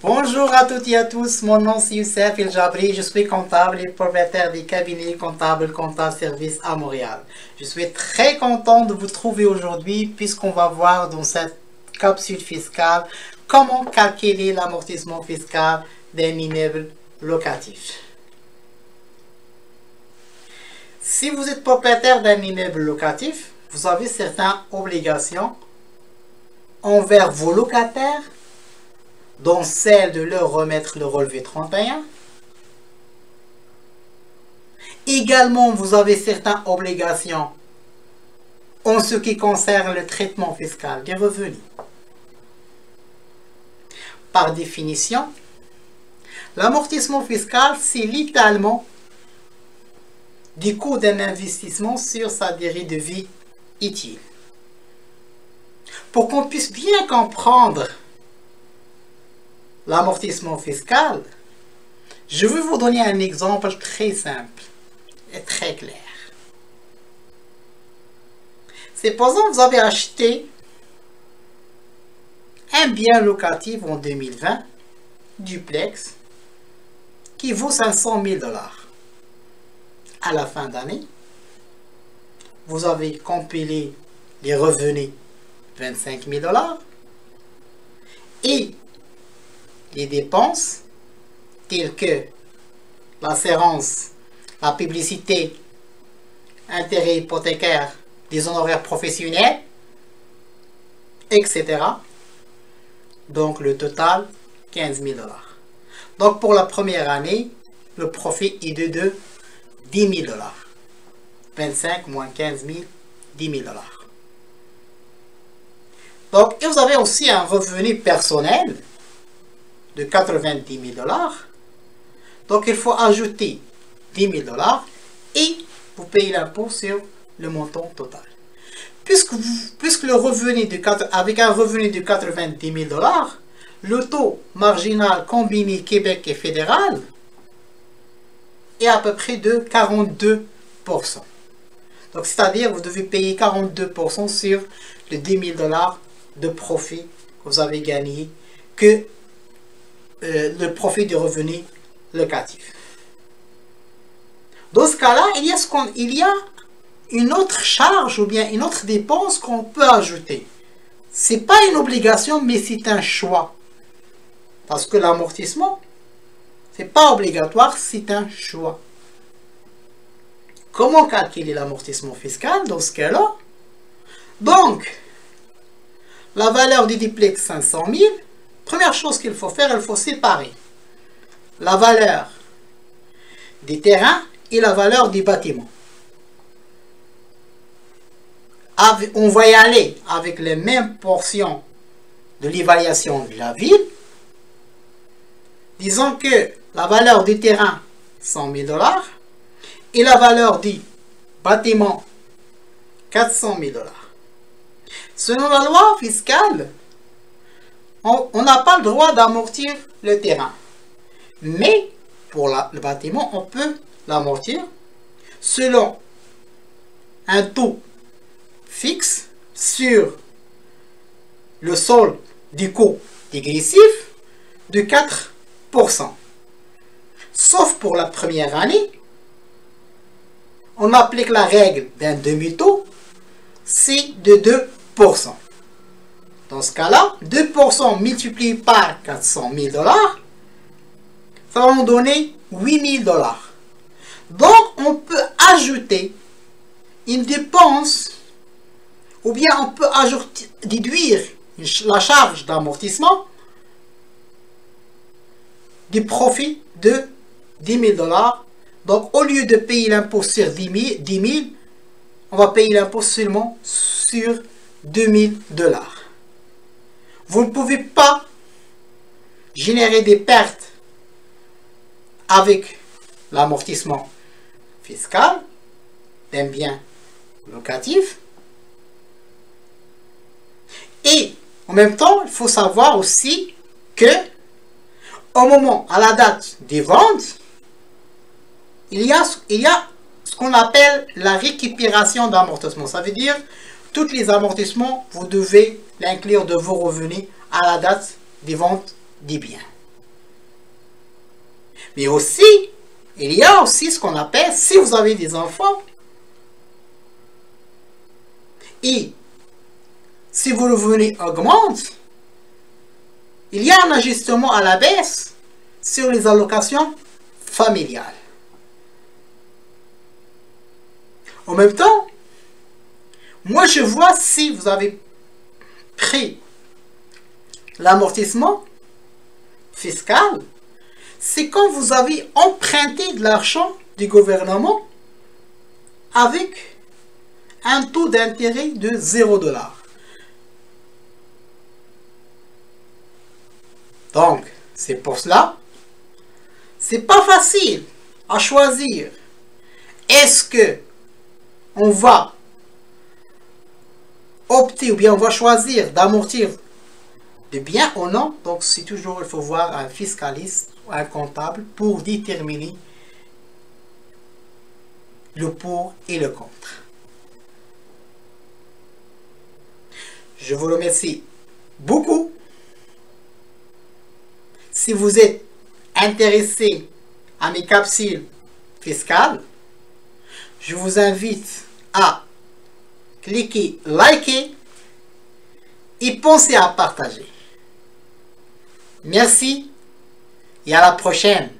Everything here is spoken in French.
Bonjour à toutes et à tous, mon nom c'est Youssef El Jabri, je suis comptable et propriétaire des cabinets comptables Compta Service à Montréal. Je suis très content de vous trouver aujourd'hui puisqu'on va voir dans cette capsule fiscale comment calculer l'amortissement fiscal d'un immeuble locatif. Si vous êtes propriétaire d'un immeuble locatif, vous avez certaines obligations envers vos locataires, dont celle de leur remettre le relevé 31. Également, vous avez certaines obligations en ce qui concerne le traitement fiscal des revenus. Par définition, l'amortissement fiscal, c'est littéralement du coût d'un investissement sur sa durée de vie utile. Pour qu'on puisse bien comprendre l'amortissement fiscal, je vais vous donner un exemple très simple et très clair. Supposons que vous avez acheté un bien locatif en 2020, duplex, qui vaut 500 000 $. À la fin d'année, vous avez compilé les revenus 25 000 $ et les dépenses telles que l'assurance, la publicité, intérêts hypothécaires, des honoraires professionnels, etc. Donc le total, 15 000 $. Donc pour la première année, le profit est de 10 000 $. 25 moins 15 000, 10 000 $. Donc, et vous avez aussi un revenu personnel de 90 000 $. Donc, il faut ajouter 10 000 $ et vous payez l'impôt sur le montant total. Puisque le revenu avec un revenu de 90 000 $, le taux marginal combiné Québec et fédéral est à peu près de 42%. Donc, c'est-à-dire vous devez payer 42% sur les 10 000 $ de profit que vous avez gagné que le profit du revenu locatif. Dans ce cas-là, il y a une autre charge ou bien une autre dépense qu'on peut ajouter. Ce n'est pas une obligation, mais c'est un choix. Parce que l'amortissement, ce n'est pas obligatoire, c'est un choix. Comment calculer l'amortissement fiscal dans ce cas-là? Donc, la valeur du duplex 500 000, première chose qu'il faut faire, il faut séparer la valeur des terrains et la valeur du bâtiment. On va y aller avec les mêmes portions de l'évaluation de la ville. Disons que la valeur du terrain, 100 000 $ et la valeur du bâtiment, 400 000 $. Selon la loi fiscale, on n'a pas le droit d'amortir le terrain. Mais pour le bâtiment, on peut l'amortir selon un taux fixe sur le solde du coût dégressif de 4%. Sauf pour la première année, on applique la règle d'un demi-taux, c'est de 2%. Dans ce cas-là, 2% multiplié par 400 000 $, ça va nous donner 8 000 $. Donc, on peut ajouter une dépense, ou bien on peut déduire la charge d'amortissement du profit de 10 000 $. Donc, au lieu de payer l'impôt sur 10 000, on va payer l'impôt seulement sur 2 000 $. Vous ne pouvez pas générer des pertes avec l'amortissement fiscal d'un bien locatif. Et en même temps, il faut savoir aussi que au moment, à la date des ventes, il y a ce qu'on appelle la récupération d'amortissement. Ça veut dire tous les amortissements, vous devez l'inclure de vos revenus à la date des ventes des biens. Mais aussi, il y a aussi ce qu'on appelle, si vous avez des enfants, et si vos revenus augmentent, il y a un ajustement à la baisse sur les allocations familiales. En même temps, moi je vois si vous avez pris l'amortissement fiscal, c'est quand vous avez emprunté de l'argent du gouvernement avec un taux d'intérêt de 0$. Donc, c'est pour cela, c'est pas facile à choisir. Est-ce que on va opter ou bien on va choisir d'amortir de bien ou non? Donc, c'est toujours, il faut voir un fiscaliste ou un comptable pour déterminer le pour et le contre. Je vous remercie beaucoup. Si vous êtes intéressé à mes capsules fiscales, je vous invite à cliquer, liker et pensez à partager. Merci et à la prochaine.